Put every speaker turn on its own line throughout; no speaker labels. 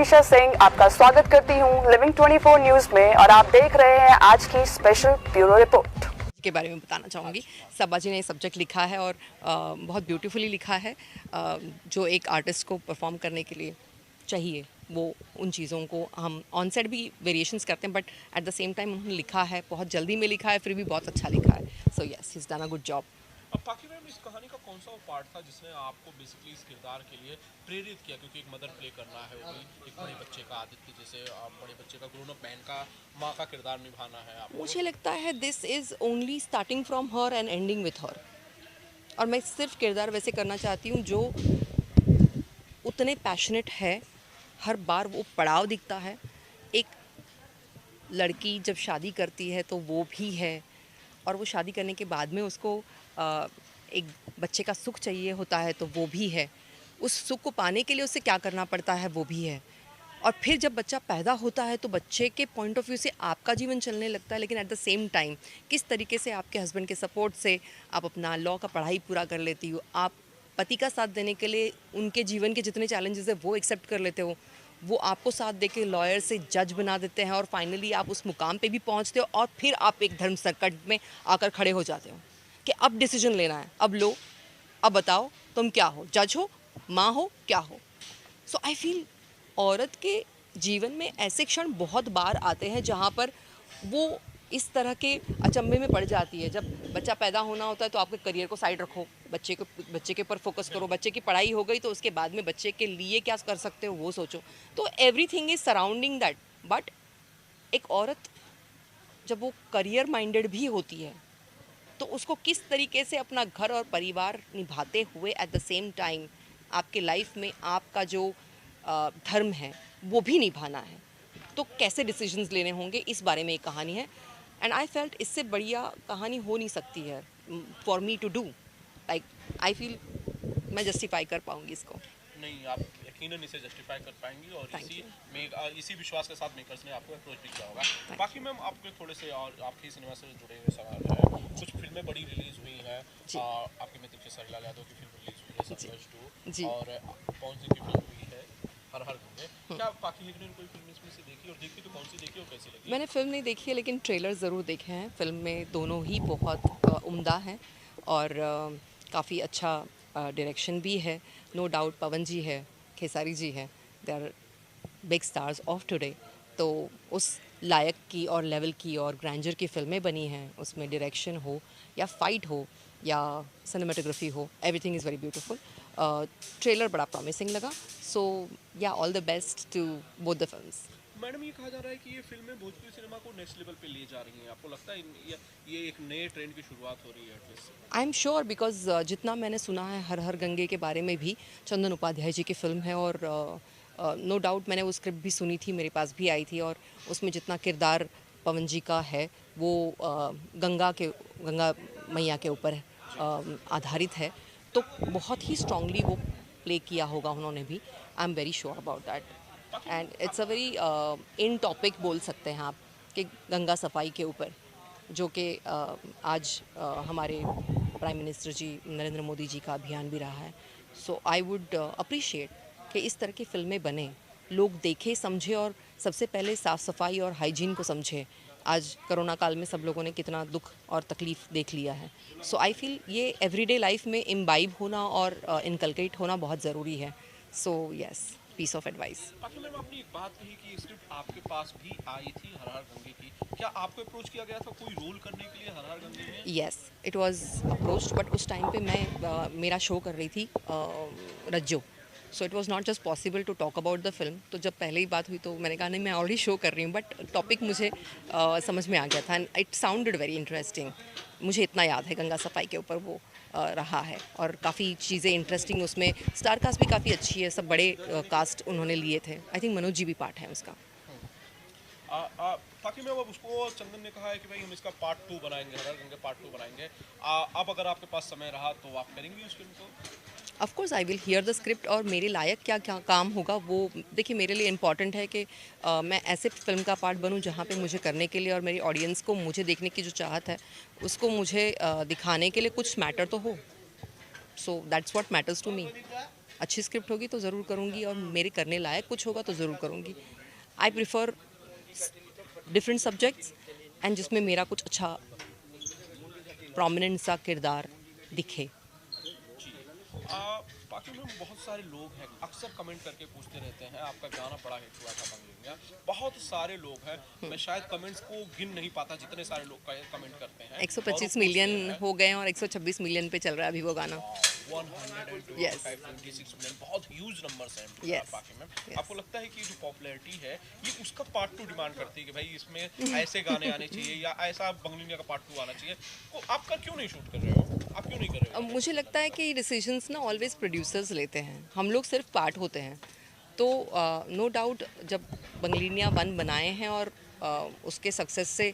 मनीषा सिंह आपका स्वागत करती हूँ लिविंग 24 न्यूज में और आप देख रहे हैं आज की स्पेशल ब्यूरो रिपोर्ट
के बारे में बताना चाहूँगी। सबा जी ने सब्जेक्ट लिखा है और बहुत ब्यूटीफुली लिखा है। जो एक आर्टिस्ट को परफॉर्म करने के लिए चाहिए वो उन चीज़ों को हम ऑन सेट भी वेरिएशंस करते हैं, but at the same time उन्होंने लिखा है, बहुत जल्दी में लिखा है, फिर भी बहुत अच्छा लिखा है। So yes, he is done a good job.
अब बाकी मैम इस कहानी का कौन सा वो पार्ट था जिसने आपको बेसिकली इस किरदार के लिए प्रेरित किया, क्योंकि एक मदर प्ले करना है, वो भी एक बड़े बच्चे का आदित्य जैसे बड़े बच्चे का ग्रोन अप मैन का माँ का किरदार निभाना है आपको?
मुझे लगता है this is only starting from her and ending with her, और मैं सिर्फ किरदार वैसे करना चाहती हूँ जो उतने पैशनेट है। हर बार वो पड़ाव दिखता है। एक लड़की जब शादी करती है तो वो भी है, और वो शादी करने के बाद में उसको एक बच्चे का सुख चाहिए होता है तो वो भी है। उस सुख को पाने के लिए उसे क्या करना पड़ता है वो भी है। और फिर जब बच्चा पैदा होता है तो बच्चे के पॉइंट ऑफ व्यू से आपका जीवन चलने लगता है, लेकिन एट द सेम टाइम किस तरीके से आपके हस्बैंड के सपोर्ट से आप अपना लॉ का पढ़ाई पूरा कर लेती हो, आप पति का साथ देने के लिए उनके जीवन के जितने चैलेंजेस है वो एक्सेप्ट कर लेते हो, वो आपको साथ देके लॉयर से जज बना देते हैं, और फाइनली आप उस मुकाम पे भी पहुंचते हो, और फिर आप एक धर्म संकट में आकर खड़े हो जाते हो कि अब डिसीजन लेना है, अब लो, अब बताओ तुम क्या हो, जज हो, माँ हो, क्या हो। सो आई फील औरत के जीवन में ऐसे क्षण बहुत बार आते हैं जहाँ पर वो इस तरह के अचंभे में पड़ जाती है। जब बच्चा पैदा होना होता है तो आपके करियर को साइड रखो, बच्चे के ऊपर फोकस करो, बच्चे की पढ़ाई हो गई तो उसके बाद में बच्चे के लिए क्या कर सकते हो वो सोचो। तो everything is surrounding that. But एक औरत जब वो करियर माइंडेड भी होती है तो उसको किस तरीके से अपना घर और परिवार निभाते हुए एट द सेम टाइम आपके लाइफ में आपका जो धर्म है वो भी निभाना है, तो कैसे डिसीजंस लेने होंगे, इस बारे में एक कहानी है। एंड आई फेल्ट इससे बढ़िया कहानी हो नहीं सकती है for me to do. Like I feel मैं जस्टिफाई कर पाऊंगी इसको।
नहीं, आप यकीनन इसे जस्टिफाई कर पाएंगी और इसी विश्वास के साथ मेकर्स ने आपको अप्रोच भी किया होगा। बाकी मैम आपके थोड़े से और आपके सिनेमा से जुड़े हुए सवाल है। कुछ फिल्में बड़ी रिलीज हुई हैं, आपके मित्र के सरिलाल यादव की फिल्म रिलीज हुई है संघर्ष 2, और पवन सिंह की फिल्म हुई है हर हर गंगे। क्या बाकी लेकिन कोई फिल्म इसमें से देखी, और देखी तो कौन सी देखी और कैसी लगी?
मैंने फिल्म नहीं देखी है लेकिन ट्रेलर ज़रूर देखे हैं। फिल्म में दोनों ही बहुत उम्दा हैं और काफ़ी अच्छा डायरेक्शन भी है। नो डाउट पवन जी है, खेसारी जी है, they are big stars of today. तो उस लायक की और लेवल की और ग्रैंडर की फिल्में बनी हैं, उसमें डायरेक्शन हो या फाइट हो या सिनेमाटोग्राफी हो, everything is very beautiful. Trailer बड़ा प्रॉमिसिंग लगा। So yeah all the best to both the films.
Madam, ये कहा जा रहा है कि ये फिल्में भोजपुरी सिनेमा को नेक्स्ट लेवल पे ले जा रही हैं। आपको लगता है ये एक नए ट्रेंड की शुरुआत हो रही है at least?
I am sure, because जितना मैंने सुना है हर हर गंगे के बारे में भी, चंदन उपाध्याय जी की फिल्म है, और नो डाउट मैंने वो स्क्रिप्ट भी सुनी थी, मेरे पास भी आई थी, और उसमें जितना किरदार पवन जी का है वो गंगा मैया के ऊपर आधारित है, तो बहुत ही स्ट्रांगली वो प्ले किया होगा उन्होंने भी। I am very sure about that. And it's a very in topic बोल सकते हैं आप कि गंगा सफाई के ऊपर, जो कि आज हमारे प्राइम मिनिस्टर जी नरेंद्र मोदी जी का अभियान भी रहा है। सो आई वुड अप्रिशिएट कि इस तरह की फिल्में बने, लोग देखें, समझें, और सबसे पहले साफ़ सफाई और हाइजीन को समझें। आज कोरोना काल में सब लोगों ने कितना दुख और तकलीफ़ देख लिया है। सो आई फील ये एवरीडे लाइफ में इम्बाइब होना और इनकलकेट होना बहुत ज़रूरी है। So yes, piece of advice.
बाकी मैम, आपने एक बात कही कि स्क्रिप्ट आपके पास भी आई थी हर हर गंगे की। क्या आपको अप्रोच किया गया था कोई रोल करने के लिए हर हर गंगे में?
Yes, it was approached, but उस टाइम पे मैं मेरा शो कर रही थी Rajjo. So it was not just possible to talk about the film. तो जब पहले ही बात हुई तो मैंने कहा नहीं, मैं ऑलरेडी शो कर रही हूँ, बट टॉपिक मुझे समझ में आ गया था and it sounded very interesting. मुझे इतना याद है गंगा सफाई के ऊपर वो रहा है, और काफ़ी चीज़ें इंटरेस्टिंग, उसमें स्टार कास्ट भी काफ़ी अच्छी है, सब बड़े कास्ट उन्होंने लिए थे। आई थिंक मनोज जी भी पार्ट है उसका।
ताकि मैं अब उसको चंदन ने कहा है कि भाई हम इसका पार्ट 2 बनाएंगे, हर हर गंगे पार्ट 2 बनाएंगे। अब अगर आपके पास समय रहा तो आप करेंगे उस फिल्म को?
Of course I will hear the script, और मेरे लायक क्या क्या काम होगा वो देखिए। मेरे लिए इम्पॉर्टेंट है कि मैं ऐसे फिल्म का पार्ट बनूं जहां पे मुझे करने के लिए और मेरी ऑडियंस को मुझे देखने की जो चाहत है उसको मुझे दिखाने के लिए कुछ मैटर तो हो। So that's what matters to me. अच्छी स्क्रिप्ट होगी तो ज़रूर करूँगी, और मेरे करने लायक कुछ होगा तो ज़रूर करूँगी. I prefer different subjects and जिसमें मेरा कुछ अच्छा प्रोमिनेंट सा किरदार दिखे.
बाकी में बहुत सारे लोग हैं अक्सर कमेंट करके पूछते रहते हैं, आपका गाना बड़ा हिट हुआ था बंगलिंगा, बहुत सारे लोग हैं, मैं शायद कमेंट्स को गिन नहीं पाता जितने सारे लोग कमेंट करते हैं.
125 मिलियन हो गए हैं और 126 मिलियन पे चल रहा है अभी वो गाना.
126 मिलियन बहुत ह्यूज नंबर्स हैं.
Yes.
बाकी में आपको लगता है कि जो पॉपुलैरिटी है ये उसका पार्ट 2 डिमांड करती है कि भाई इसमें ऐसे गाने आने चाहिए या ऐसा बंगलिंगा का पार्ट 2 आना चाहिए, तो आपका क्यों नहीं शूट कर रहे हो, आप क्यों नहीं कर रहे हो?
मुझे लगता है कि डिसीजंस ना ऑलवेज प्रोड्यूसर्स लेते हैं, हम लोग सिर्फ पार्ट होते हैं. तो नो डाउट जब बंगलिनिया 1 बनाए हैं और उसके सक्सेस से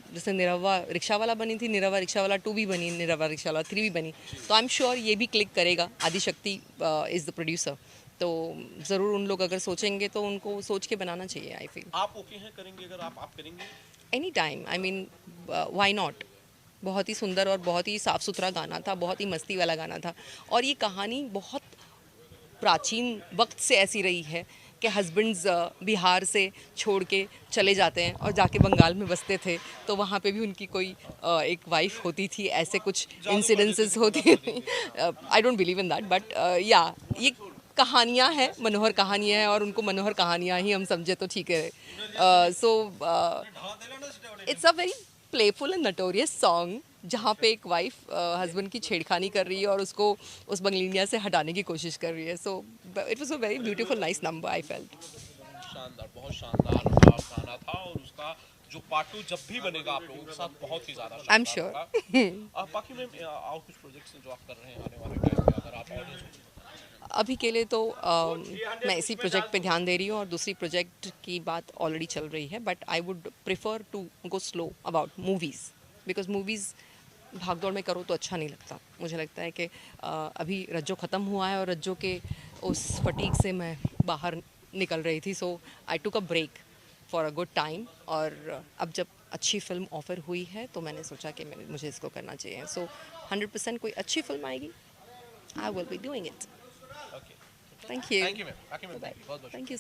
जैसे निरवा रिक्शा वाला बनी थी, निरवा रिक्शा वाला 2 भी बनी, निरवा रिक्शा वाला 3 भी बनी, तो आई एम श्योर ये भी क्लिक करेगा. आदिशक्ति इज़ द प्रोड्यूसर, तो ज़रूर उन लोग अगर सोचेंगे तो उनको सोच के बनाना चाहिए. आई फील
आप ओके हैं, करेंगे अगर आप करेंगे
any time, I mean why not. बहुत ही सुंदर और बहुत ही साफ़ सुथरा गाना था, बहुत ही मस्ती वाला गाना था. और ये कहानी बहुत प्राचीन वक्त से ऐसी रही है कि हस्बैंड्स बिहार से छोड़ के चले जाते हैं और जाके बंगाल में बसते थे, तो वहाँ पे भी उनकी कोई एक वाइफ होती थी. ऐसे कुछ इंसिडेंसेस होती. I don't believe in that, but या ये कहानियाँ हैं, मनोहर कहानियाँ हैं, और उनको मनोहर कहानियाँ ही हम समझे तो ठीक है. So it's a very playful and notorious song जहाँ पे एक वाइफ हस्बैंड की छेड़खानी कर रही है और उसको उस बंगलिनिया से हटाने की कोशिश कर रही है. सो it was a very beautiful nice number I felt.
शानदार, बहुत शानदार गाना था और उसका जो पार्ट 2 जब भी बनेगा आप लोगों के साथ बहुत ही ज़्यादा
आई एम
शानदार
श्योर.
होगा. बाकी में और कुछ प्रोजेक्ट्स हैं जो आप कर रहे हैं आने वाले टाइम में, अगर आप ऑडियंस
अभी के लिए तो मैं इसी प्रोजेक्ट पे ध्यान दे रही हूँ और दूसरी प्रोजेक्ट की बात ऑलरेडी चल रही है. But I would prefer to go slow about movies, because movies भागदौड़ में करो तो अच्छा नहीं लगता. मुझे लगता है कि अभी रज्जो ख़त्म हुआ है और रज्जो के उस फटीक से मैं बाहर निकल रही थी. So I took a break for a good time, और अब जब अच्छी फिल्म ऑफ़र हुई है तो मैंने सोचा कि मुझे इसको करना चाहिए. सो 100% कोई अच्छी फिल्म आएगी, I will be doing it.
Okay,
thank you.
Thank you ma'am. बाकी में बहुत बहुत
थैंक यू.